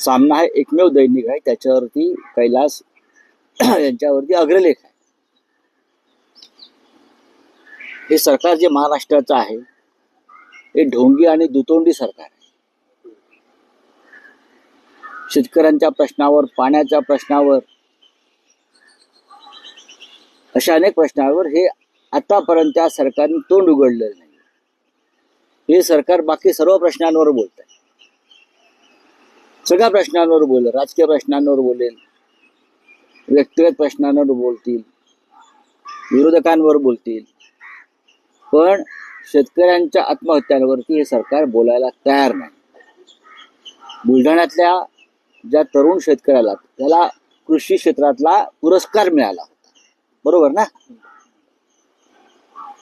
सामना हे एकमेव दैनिक आहे, त्याच्यावरती कैलास यांच्यावरती अग्रलेख आहे. हे सरकार जे महाराष्ट्राचं आहे हे ढोंगी आणि दुतोंडी सरकार आहे. शेतकऱ्यांच्या प्रश्नावर, पाण्याच्या प्रश्नावर, अशा अनेक प्रश्नावर हे आतापर्यंत त्या सरकारने तोंड उघडलेलं नाही. हे सरकार बाकी सर्व प्रश्नांवर बोलत आहे. सगळ्या प्रश्नांवर बोलेल, राजकीय प्रश्नांवर बोलेल, व्यक्तिगत प्रश्नांवर बोलतील, विरोधकांवर बोलतील, पण शेतकऱ्यांच्या आत्महत्यांवरती हे सरकार बोलायला तयार नाही. बुलढाण्यातल्या ज्या तरुण शेतकऱ्याला त्याला कृषी क्षेत्रातला पुरस्कार मिळाला होता, बरोबर ना?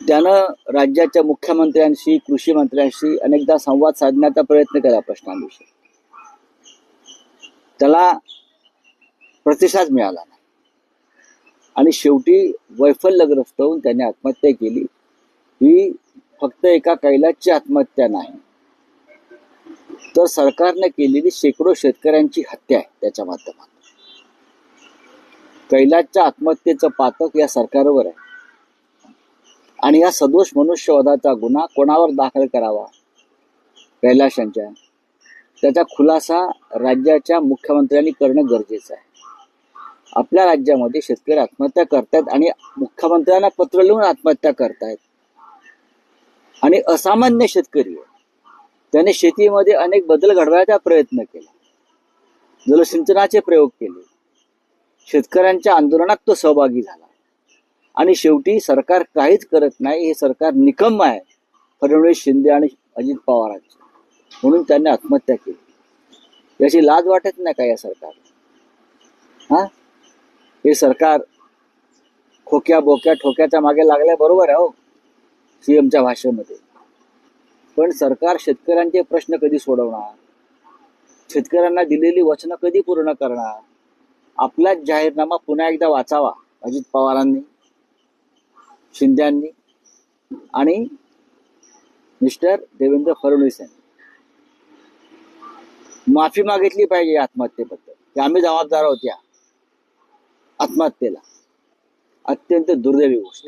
त्यानं राज्याच्या मुख्यमंत्र्यांशी, कृषी मंत्र्यांशी अनेकदा संवाद साधण्याचा प्रयत्न केला प्रश्नांविषयी. त्याला प्रतिसाद मिळाला नाही आणि शेवटी वैफल्यग्रस्त होऊन त्याने आत्महत्या केली. ही फक्त एका कैलासची आत्महत्या नाही, तर सरकारने केलेली शेकडो शेतकऱ्यांची हत्या आहे. त्याच्या माध्यमातून कैलासच्या आत्महत्येचं पातक या सरकारवर आहे आणि या सदोष मनुष्यवधाचा गुन्हा कोणावर दाखल करावा, कैलास यांच्या, त्याचा खुलासा राज्याच्या मुख्यमंत्र्यांनी करणं गरजेचं आहे. आपल्या राज्यामध्ये शेतकरी आत्महत्या करतायत आणि मुख्यमंत्र्यांना पत्र लिहून आत्महत्या करतायत. आणि असामान्य शेतकरी आहे, त्याने शेतीमध्ये अनेक बदल घडवायचा प्रयत्न केला, जलसिंचनाचे प्रयोग केले, शेतकऱ्यांच्या आंदोलनात तो सहभागी झाला आणि शेवटी सरकार काहीच करत नाही. हे सरकार निकम्म आहे फडणवीस, शिंदे आणि अजित पवारांचे, म्हणून त्यांनी आत्महत्या केली. याची लाज वाटत नाही का या सरकारला? हे सरकार खोक्या बोक्या ठोक्याच्या मागे लागल्या, बरोबर आहे हो सीएमच्या भाषेमध्ये, पण सरकार शेतकऱ्यांचे प्रश्न कधी सोडवणार? शेतकऱ्यांना दिलेली वचनं कधी पूर्ण करणार? आपलाच जाहीरनामा पुन्हा एकदा वाचावा अजित पवारांनी, शिंद्यांनी आणि मिस्टर देवेंद्र फडणवीस यांनी. माफी मागितली पाहिजे आत्महत्येबद्दल, की आम्ही जबाबदार आहोत या आत्महत्येला. अत्यंत दुर्दैवी गोष्ट.